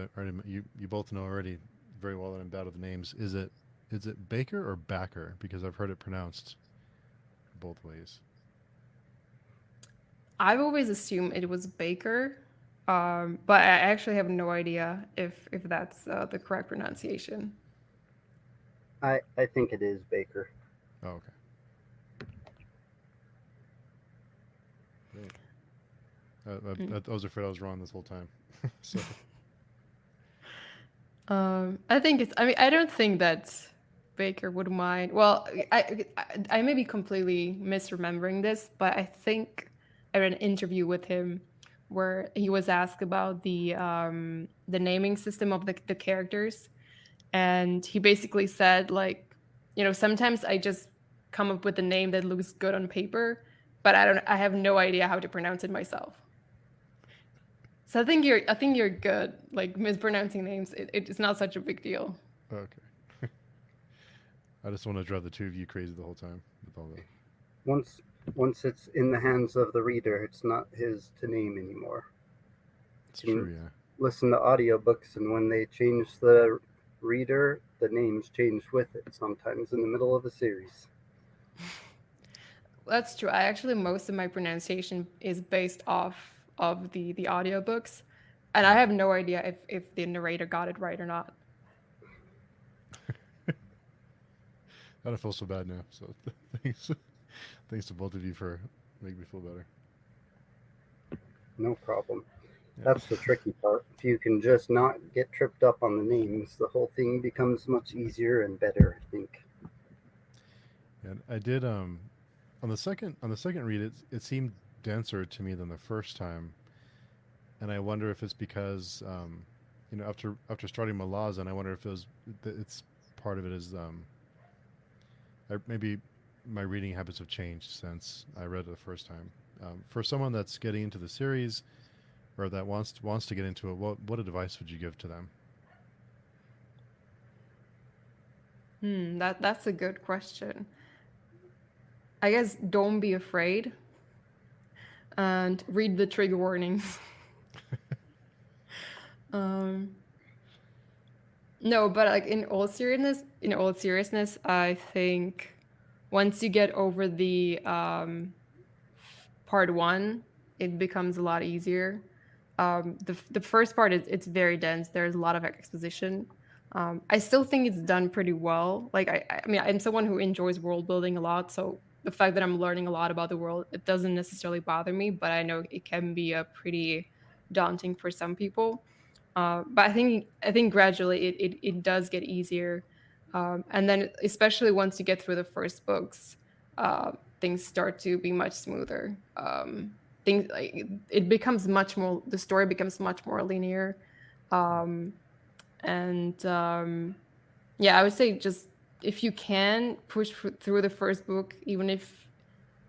you both know already very well that I'm bad with names. Is it Baker or Backer? Because I've heard it pronounced both ways. I've always assumed it was Baker, but I actually have no idea if that's the correct pronunciation. I think it is Baker. Oh, okay, great. I was afraid I was wrong this whole time. So I think it's. I mean, I don't think that Baker would mind. Well, I may be completely misremembering this, but I think I read an interview with him where he was asked about the naming system of the characters, and he basically said like, sometimes I just come up with a name that looks good on paper, but I have no idea how to pronounce it myself. So I think you're good. Like mispronouncing names, it's not such a big deal. okay, I just want to drive the two of you crazy the whole time with all the. Once once it's in the hands of the reader, it's not his to name anymore. It's You true, can yeah. listen to audiobooks, and when they change the reader, the names change with it, sometimes in the middle of a series. That's true. I actually most of my pronunciation is based off of the audiobooks. And I Mm. have no idea if the narrator got it right or not. I don't feel so bad now. So thanks, thanks to both of you for making me feel better. No problem. Yeah, That's the tricky part. If you can just not get tripped up on the names, the whole thing becomes much easier and better, I think. and I did on the second read. It seemed denser to me than the first time, and I wonder if it's because after starting Malazan, I wonder if it's part of it is maybe my reading habits have changed since I read it the first time. For someone that's getting into the series or that wants to get into it, what advice would you give to them? That's a good question. I guess don't be afraid and read the trigger warnings. um, no, but like in all seriousness, I think once you get over the part one, it becomes a lot easier. The first part is it's very dense. There's a lot of exposition. I still think it's done pretty well. Like I mean, I'm someone who enjoys world building a lot, so the fact that I'm learning a lot about the world, it doesn't necessarily bother me. But I know it can be a pretty daunting for some people. But I think gradually it does get easier, and then especially once you get through the first books, things start to be much smoother. Things like it becomes much more. The story becomes much more linear, um, and yeah, I would say just if you can push through the first book, even if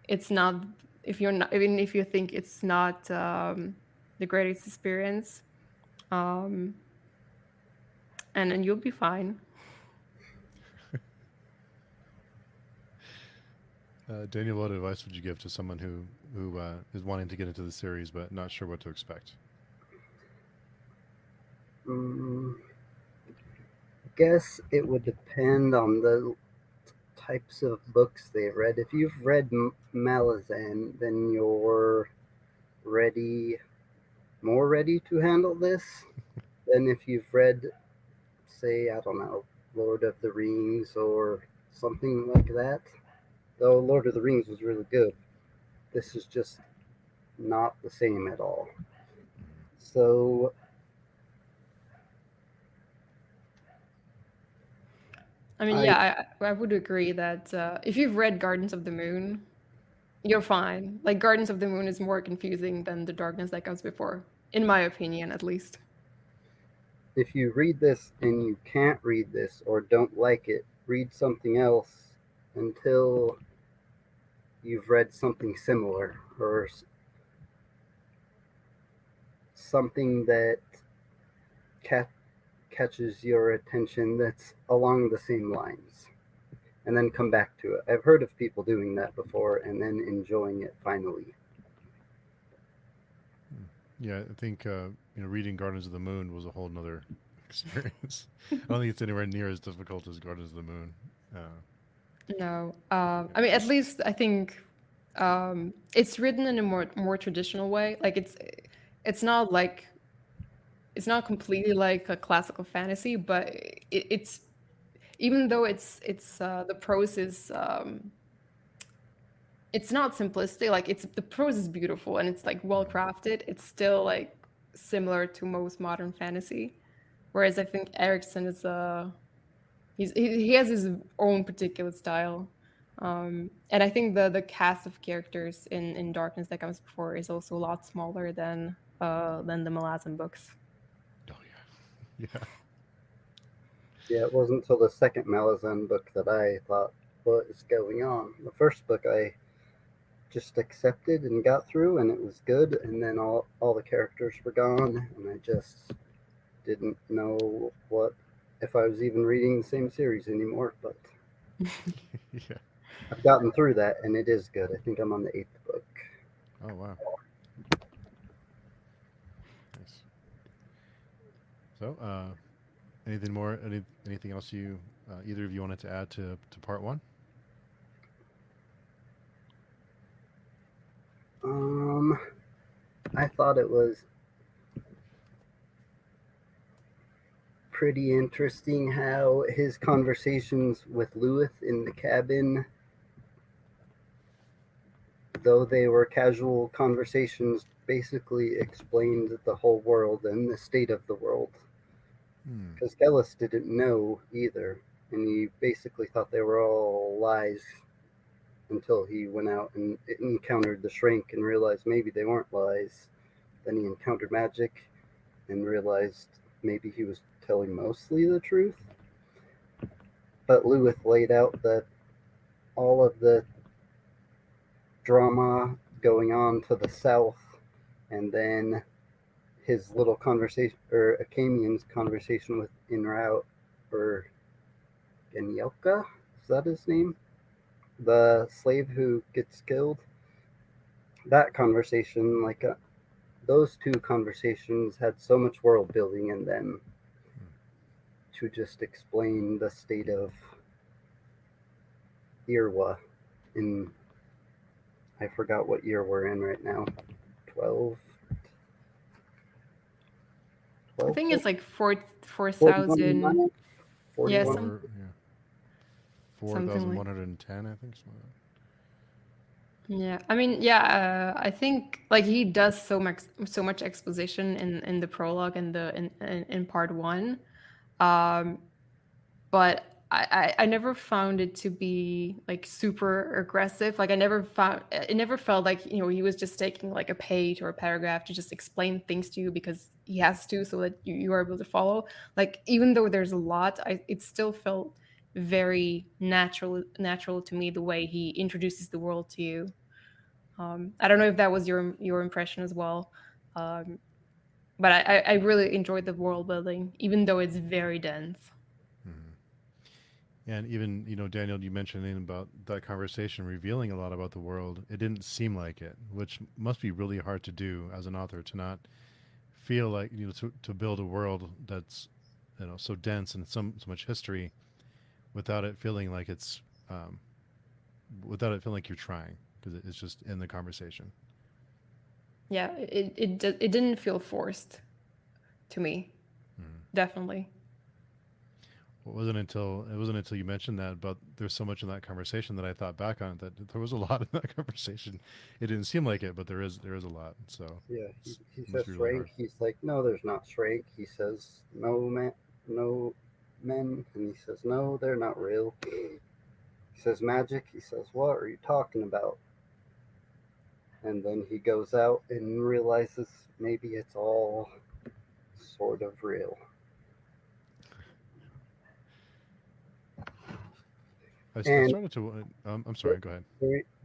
it's not, if you're not, even if you think it's not the greatest experience. Um, and you'll be fine. Daniel, what advice would you give to someone who is wanting to get into the series but not sure what to expect? Mm, I guess it would depend on the types of books they read. If you've read Malazan, then you're ready, more ready to handle this than if you've read, say, I don't know, Lord of the Rings or something like that. Though Lord of the Rings was really good, this is just not the same at all. So I mean, I, yeah, I would agree that if you've read Gardens of the Moon, you're fine. Like Gardens of the Moon is more confusing than The Darkness That Comes Before, in my opinion, at least. if you read this and you can't read this or don't like it, read something else until you've read something similar or something that ca- catches your attention that's along the same lines, and then come back to it. I've heard of people doing that before and then enjoying it finally. Yeah, I think reading Gardens of the Moon was a whole nother experience. I don't think it's anywhere near as difficult as Gardens of the Moon. Uh, No, yeah. I mean, at least I think it's written in a more traditional way. Like it's not like it's not completely like a classical fantasy, but it's even though it's the prose is it's not simplistic. Like it's the prose is beautiful and it's like well Mhm. crafted. It's still like similar to most modern fantasy. Whereas I think Erickson is he has his own particular style. And I think the cast of characters in Darkness That Comes Before is also a lot smaller than the Malazan books. Oh yeah, yeah. Yeah, it wasn't until the second Malazan book that I thought, what is going on? The first book I just accepted and got through, and it was good, and then all the characters were gone, and I just didn't know what if I was even reading the same series anymore. But Yeah. I've gotten through that, and it is good. I think I'm on the eighth book. Oh wow. Nice. So, anything more? Anything else you either of you wanted to add to part one? Um, I thought it was pretty interesting how his conversations with Lewis in the cabin, though they were casual conversations, basically explained the whole world and the state of the world. Hmm. Because Gellis didn't know either, and he basically thought they were all lies. until he went out and encountered the shrink and realized maybe they weren't lies. Then he encountered magic and realized maybe he was telling mostly the truth. But Lewis laid out that all of the drama going on to the south, and then his little conversation, or Akamian's conversation with Inrao, or Genielka, is that his name? The slave who gets killed. That conversation, those two conversations had so much world building in them to just explain the state of Irwa in, I forgot what year we're in right now. 12. I think it's like 41, 4,000. Yeah, 41. some, something like. 4,110, I think. Something like Yeah, I mean, yeah, I think like he does so much exposition in the prologue and in part one, um, but I never found it to be like super aggressive. Like I never found it never felt like he was just taking like a page or a paragraph to just explain things to you because he has to, so that you are able to follow. Like even though there's a lot, it still felt very natural to me the way he introduces the world to you. I don't know if that was your impression as well, um, but I really enjoyed the world building, even though it's very dense. Mhm. And even, Daniel, you mentioned about that conversation revealing a lot about the world. It didn't seem like it, which must be really hard to do as an author, to not feel like, to build a world that's, so dense and so much history without it feeling like um, without it feeling like you're trying, because it's just in the conversation. Yeah, it didn't feel forced to me, Mhm. definitely. It wasn't until you mentioned that, but there's so much in that conversation that I thought back on it, that there was a lot in that conversation. It didn't seem like it, but there is a lot. So Yeah, it he must says be really Shrank. hard. He's like, no, there's not Shrank. He says, no, man, no men. And he says, no, they're not real. He says, magic. He says, what are you talking about? And then he goes out and realizes maybe it's all sort of real. I And started to. I'm sorry. Go ahead.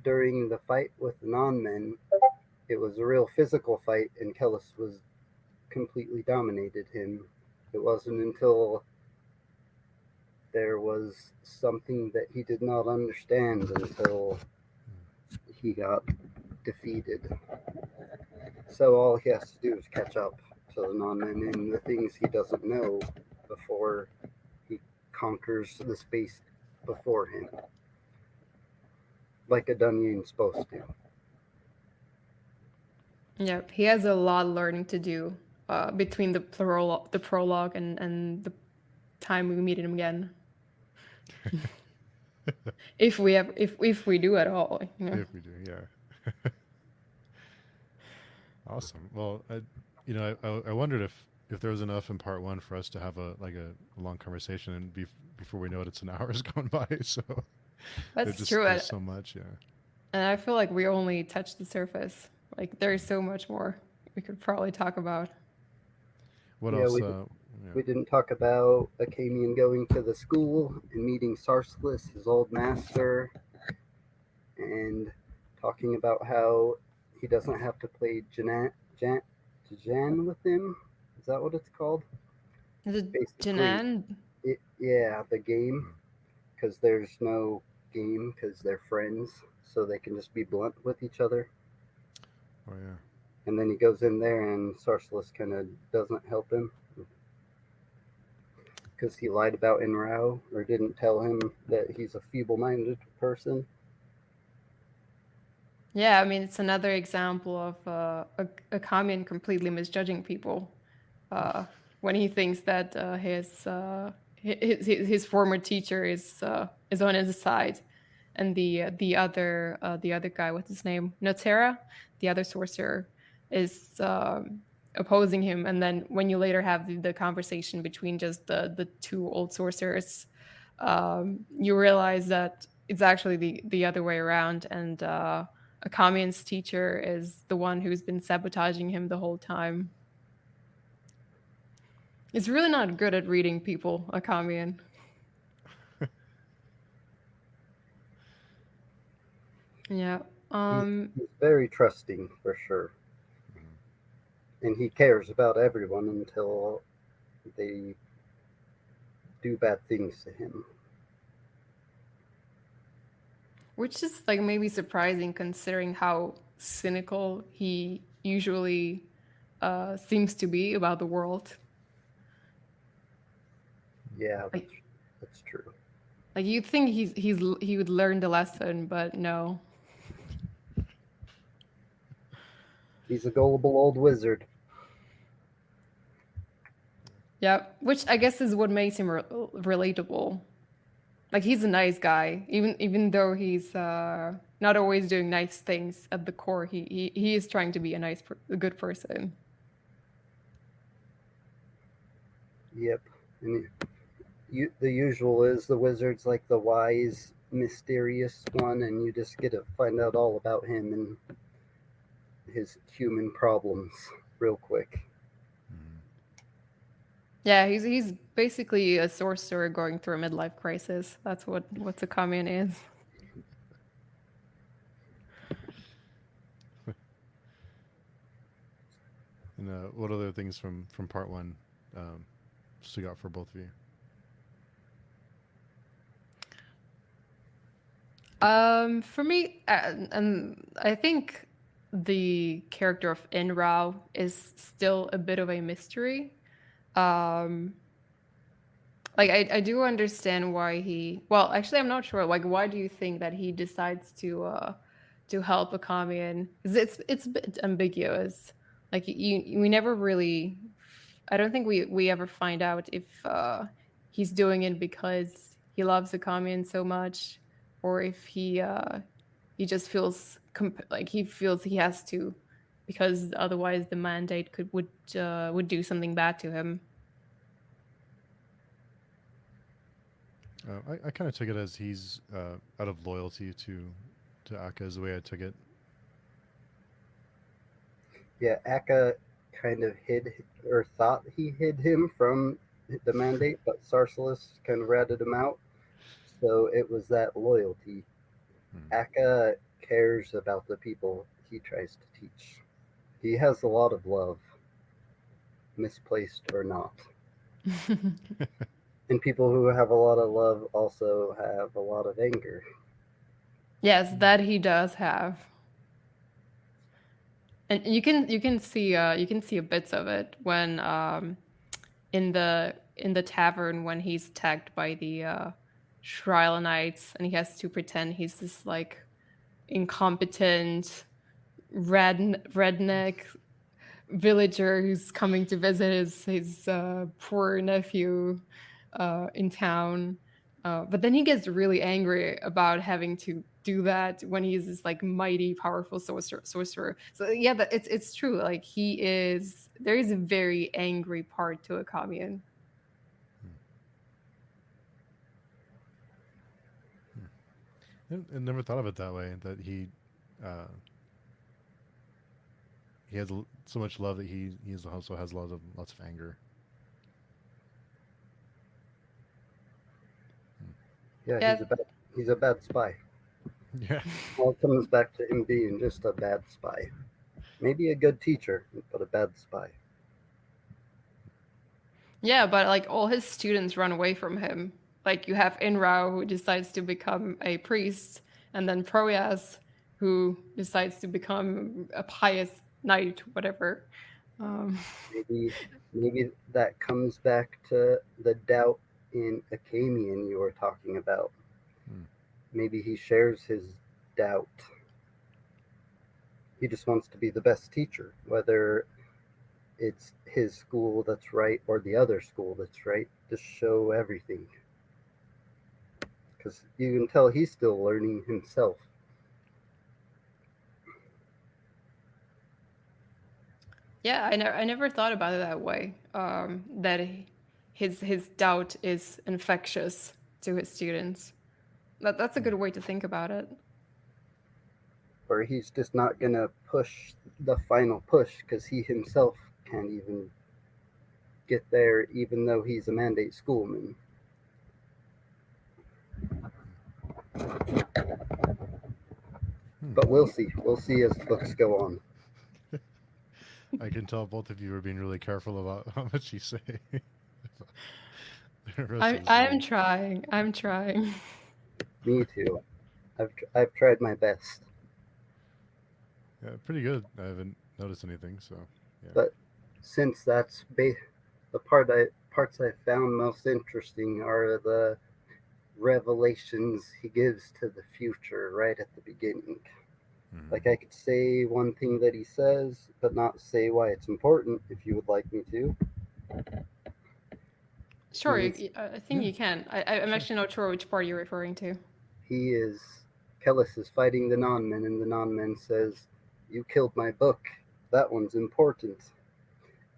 during the fight with the non-men, it was a real physical fight, and Kellis was completely dominated him. It wasn't until there was something that he did not understand until he got defeated. So all he has to do is catch up to the non-men and the things he doesn't know before he conquers the space before him, like a Dunyan's supposed to. Yeah, he has a lot of learning to do between the prologue and the time we meet him again. If we do at all. If we do, yeah. Awesome. Well, I wondered if there was enough in part one for us to have a long conversation, and before we know it, it's an hour's gone by. So That's true. there's so much. Yeah. And I feel like we only touched the surface. Like there's so much more we could probably talk about. What Yeah, else? we didn't talk about Akamian going to the school and meeting Sarslis, his old master, and talking about how he doesn't have to play Jan with him. Is that what it's called? Is it Basically, Janan? yeah, the game, Hmm. because there's no game because they're friends, so they can just be blunt with each other. Oh yeah. And then he goes in there, and Sarsalis kind of doesn't help him because he lied about Inrao or didn't tell him that he's a feeble-minded person. Yeah, I mean it's another example of a Kamian completely misjudging people when he thinks that his former teacher is on his side, and the other guy, what's his name, Notera, the other sorcerer, is opposing him. And then when you later have the conversation between just the two old sorcerers, you realize that it's actually the other way around, and Akamian's teacher is the one who's been sabotaging him the whole time. He's really not good at reading people, Akamian. Yeah. He's very trusting for sure, and he cares about everyone until they do bad things to him. Which is like maybe surprising considering how cynical he usually seems to be about the world. Yeah, Like, that's true. like you'd think he would learn the lesson, but no. He's a gullible old wizard. Yeah, which I guess is what makes him relatable. Like he's a nice guy, even though he's not always doing nice things. At the core, he is trying to be a good person. Yep. And the usual is the wizard's like the wise, mysterious one, and you just get to find out all about him and his human problems real quick. Yeah, he's basically a sorcerer going through a midlife crisis. That's what a commune is. And what other things from part one stood out for both of you? For me, and I think the character of Inrao is still a bit of a mystery. Um, like I do understand why well, actually I'm not sure. Like why do you think that he decides to help a commune? It's a bit ambiguous. Like we never really, I don't think we ever find out if he's doing it because he loves the commune so much, or if he just feels like he feels he has to, because otherwise the mandate would do something bad to him. I kind of took it as he's out of loyalty to Akka is the way I took it. Yeah, Akka kind of hid or thought he hid him from the mandate, but Sarsalis kind of ratted him out. So it was that loyalty. Akka cares about the people he tries to teach. He has a lot of love, misplaced or not. And people who have a lot of love also have a lot of anger. Yes, that he does have. And you can see bits of it when in the tavern when he's attacked by the Shryle Knights, and he has to pretend he's this like incompetent redneck villager who's coming to visit his poor nephew in town. But then he gets really angry about having to do that when he's this like mighty, powerful sorcerer. So yeah, it's true. Like there is a very angry part to a commune. I never thought of it that way. That he has so much love that he also has lots of anger. Yeah, he's a bad spy. Yeah. All it comes back to him being just a bad spy. Maybe a good teacher, but a bad spy. Yeah, but like all his students run away from him. Like you have Inrao who decides to become a priest, and then Proyas who decides to become a pious knight, whatever. Maybe that comes back to the doubt in Akamian you were talking about. Maybe he shares his doubt. He just wants to be the best teacher, whether it's his school that's right or the other school that's right, to show everything. Because you can tell he's still learning himself. Yeah, I never thought about it that way. That his doubt is infectious to his students. That's a good way to think about it. Or he's just not going to push the final push because he himself can't even get there, even though he's a mandate schoolman. But we'll see. We'll see as the books go on. I can tell both of you are being really careful about how much you say. I'm trying. I'm trying. Me too. I've tried my best. Yeah, pretty good. I haven't noticed anything, so yeah. But since that's the parts I found most interesting are the revelations he gives to the future right at the beginning. Like, I could say one thing that he says, but not say why it's important, if you would like me to. Sure, I think you can. I'm actually not sure which part you're referring to. Kellis is fighting the non-men, and the non-men says, "You killed my book. That one's important."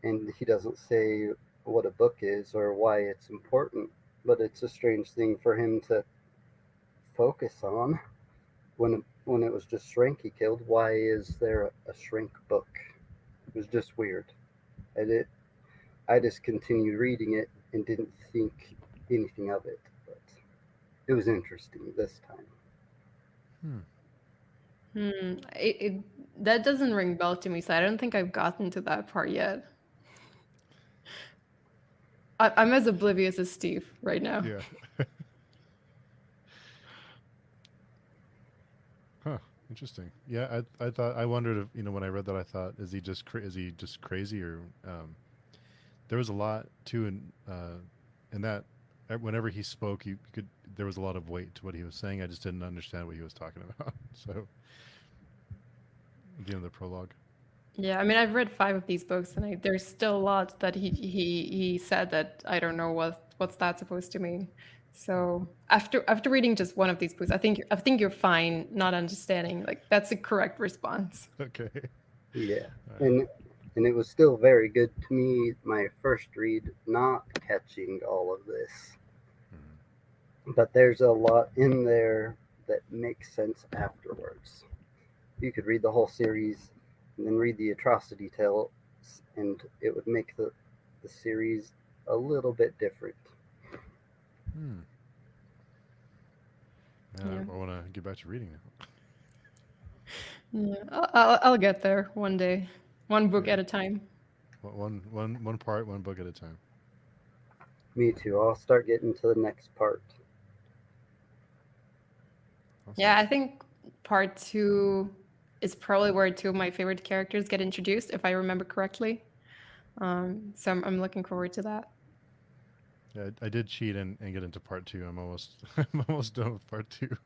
And he doesn't say what a book is or why it's important, but it's a strange thing for him to focus on when it was just Shrink he killed. Why is there a Shrink book? It was just weird. I just continued reading it and didn't think anything of it, but it was interesting this time. That doesn't ring bell to me, so I don't think I've gotten to that part yet. I'm as oblivious as Steve right now. Yeah. Huh. Interesting. Yeah, I wondered if, when I read that, I thought, is he just crazy, or there was a lot too in that whenever he spoke, there was a lot of weight to what he was saying. I just didn't understand what he was talking about. So at the end of the prologue. Yeah, I mean, I've read 5 of these books, and there's still a lot that he said that I don't know what's that supposed to mean. So after reading just one of these books, I think you're fine not understanding. Like, that's the correct response. Okay. Yeah, and it was still very good to me. My first read, not catching all of this, but there's a lot in there that makes sense afterwards. You could read the whole series and then read the atrocity tales, and it would make the series a little bit different. Yeah. I want to get back to reading Yeah, now. I'll get there one day, one book at a time. One part, one book at a time. Me too. I'll start getting to the next part. Awesome. Yeah, I think part 2 is probably where 2 of my favorite characters get introduced, if I remember correctly. So I'm looking forward to that. Yeah, I did cheat and get into part 2. I'm almost done with part 2.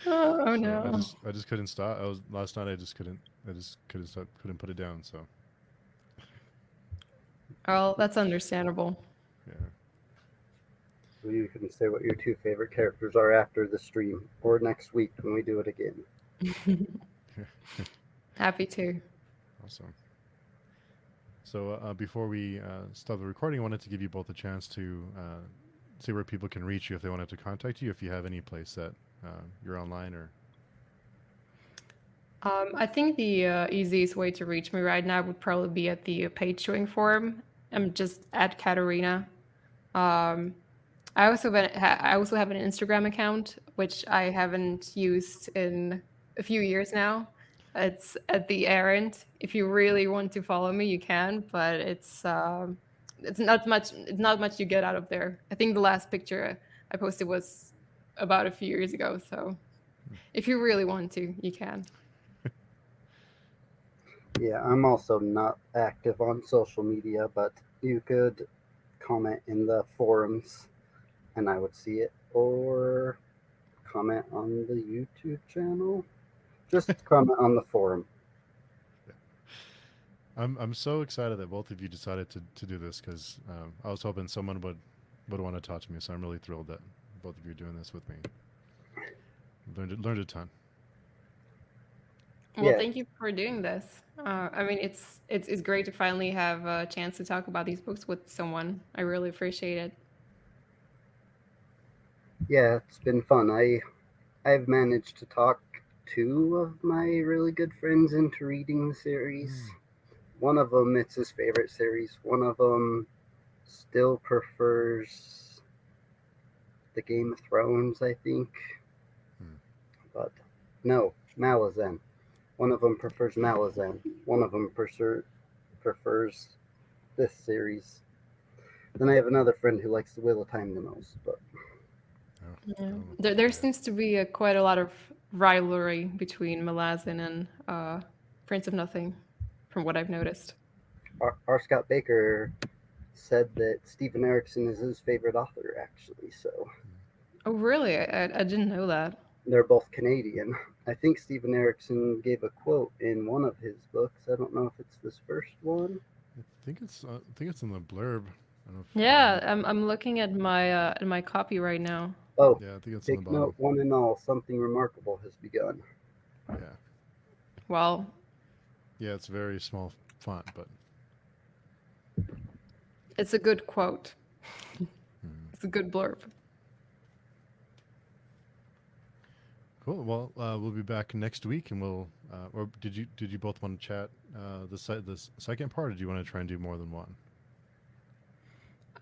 Oh no! I just couldn't stop. Last night. I just couldn't stop. Couldn't put it down. So. Oh, that's understandable. Yeah. Well, you can say what your 2 favorite characters are after the stream or next week when we do it again. Happy to. Awesome. So before we start the recording, I wanted to give you both a chance to see where people can reach you if they wanted to contact you, if you have any place that you're online or... I think the easiest way to reach me right now would probably be at the page showing forum. I'm just at Katerina. I also have an Instagram account, which I haven't used in a few years now. It's at the errand. If you really want to follow me, you can, but it's not much. It's not much you get out of there. I think the last picture I posted was about a few years ago. So if you really want to, you can. Yeah, I'm also not active on social media, but you could comment in the forums and I would see it, or comment on the YouTube channel. Just comment on the forum. I'm so excited that both of you decided to do this, because I was hoping someone would want to talk to me. So I'm really thrilled that both of you are doing this with me. Learned a ton. Well, thank you for doing this. I mean, it's great to finally have a chance to talk about these books with someone. I really appreciate it. Yeah, it's been fun. I've managed to talk two of my really good friends into reading the series. Mm. One of them, it's his favorite series. One of them still prefers the Game of Thrones, I think. Hmm. But no, Malazan. One of them prefers Malazan. One of them prefers this series. Then I have another friend who likes the Wheel of Time the most. But Oh, Yeah. oh, There yeah. seems to be quite a lot of rivalry between Malazan and Prince of Nothing, from what I've noticed. R. Scott Baker said that Stephen Erickson is his favorite author, actually. So Oh, really? I didn't know that. they're both Canadian. I think Stephen Erickson gave a quote in one of his books. I don't know if it's this first one. I think it's in the blurb. I don't know if Yeah, I'm looking at my copy right now. Oh, yeah, I think it's on the take note, bottom. one and all, something remarkable has begun. Yeah, Well, yeah, it's very small font, but it's a good quote. hmm. It's a good blurb. Cool. Well, we'll be back next week, and we'll. Or did you both want to chat the second part, or do you want to try and do more than one?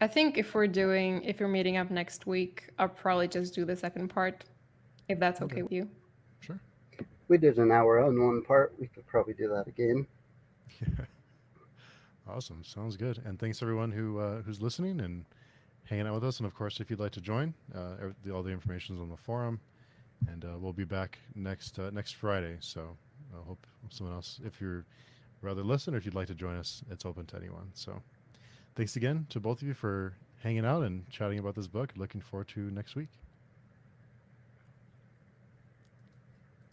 I think if you're meeting up next week, I'll probably just do the second part, if that's Okay, okay with you. sure. We did an hour on one part. We could probably do that again. Yeah, awesome. Sounds good. And thanks everyone who's listening and hanging out with us. And of course, if you'd like to join, all the information is on the forum, and we'll be back next Friday. So I hope someone else, if you're rather listen or if you'd like to join us, it's open to anyone. So thanks again to both of you for hanging out and chatting about this book. Looking forward to next week.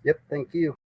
Yep, thank you.